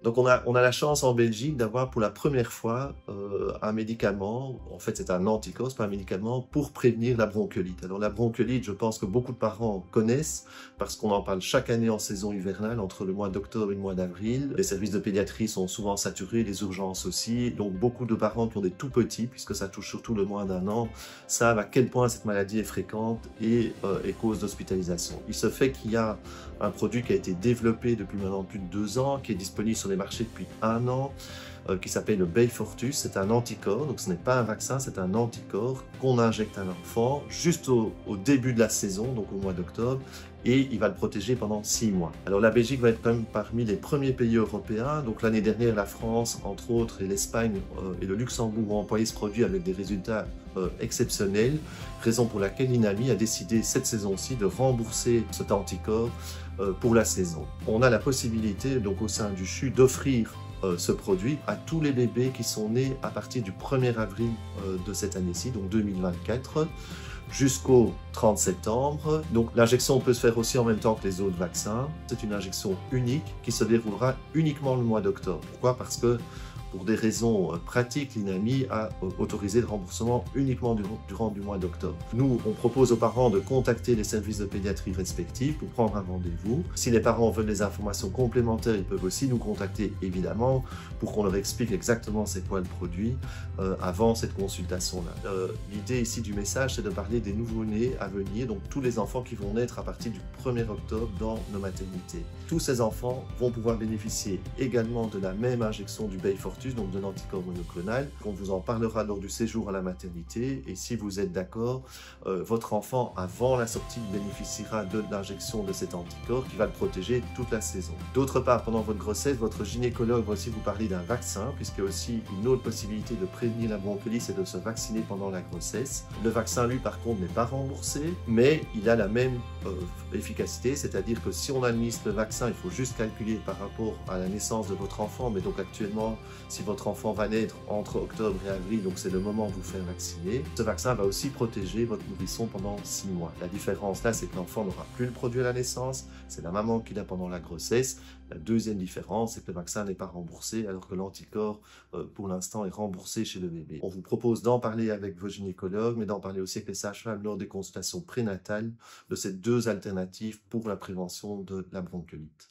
Donc on a la chance en Belgique d'avoir pour la première fois un médicament, en fait c'est un anticorps, c'est pas un médicament, pour prévenir la bronchiolite. Alors la bronchiolite, je pense que beaucoup de parents connaissent parce qu'on en parle chaque année en saison hivernale, entre le mois d'octobre et le mois d'avril. Les services de pédiatrie sont souvent saturés, les urgences aussi, donc beaucoup de parents qui ont des tout petits, puisque ça touche surtout le moins d'1 an, savent à quel point cette maladie est fréquente et cause d'hospitalisation. Il se fait qu'il y a un produit qui a été développé depuis maintenant plus de 2 ans, qui est disponible sur les marchés depuis 1 an, qui s'appelle le Beyfortus. C'est un anticorps, donc ce n'est pas un vaccin, c'est un anticorps qu'on injecte à l'enfant juste au début de la saison, donc au mois d'octobre, et il va le protéger pendant 6 mois. Alors la Belgique va être quand même parmi les premiers pays européens. Donc l'année dernière, la France, entre autres, et l'Espagne et le Luxembourg ont employé ce produit avec des résultats exceptionnels, raison pour laquelle l'INAMI a décidé cette saison-ci de rembourser cet anticorps pour la saison. On a la possibilité, donc au sein du CHU, d'offrir ce produit à tous les bébés qui sont nés à partir du 1er avril de cette année-ci, donc 2024, jusqu'au 30 septembre. Donc l'injection peut se faire aussi en même temps que les autres vaccins. C'est une injection unique qui se déroulera uniquement le mois d'octobre. Pourquoi? Parce que pour des raisons pratiques, l'INAMI a autorisé le remboursement uniquement durant du mois d'octobre. Nous, on propose aux parents de contacter les services de pédiatrie respectifs pour prendre un rendez-vous. Si les parents veulent des informations complémentaires, ils peuvent aussi nous contacter, évidemment, pour qu'on leur explique exactement c'est quoi le produit avant cette consultation-là. L'idée ici du message, c'est de parler des nouveau-nés à venir, donc tous les enfants qui vont naître à partir du 1er octobre dans nos maternités. Tous ces enfants vont pouvoir bénéficier également de la même injection du Beyfortus, donc de l'anticorps monoclonal. On vous en parlera lors du séjour à la maternité, et si vous êtes d'accord, votre enfant, avant la sortie, bénéficiera de l'injection de cet anticorps qui va le protéger toute la saison. D'autre part, pendant votre grossesse, votre gynécologue va aussi vous parler d'un vaccin, puisqu'il y a aussi une autre possibilité de prévenir la bronchiolite, c'est de se vacciner pendant la grossesse. Le vaccin, lui, par contre, n'est pas remboursé, mais il a la même efficacité, c'est-à-dire que si on administre le vaccin, il faut juste calculer par rapport à la naissance de votre enfant, mais donc actuellement, si votre enfant va naître entre octobre et avril, donc c'est le moment de vous faire vacciner, ce vaccin va aussi protéger votre nourrisson pendant 6 mois. La différence là, c'est que l'enfant n'aura plus le produit à la naissance, c'est la maman qui l'a pendant la grossesse. La deuxième différence, c'est que le vaccin n'est pas remboursé, alors que l'anticorps, pour l'instant, est remboursé chez le bébé. On vous propose d'en parler avec vos gynécologues, mais d'en parler aussi avec les sages-femmes lors des consultations prénatales de ces deux alternatives pour la prévention de la bronchiolite.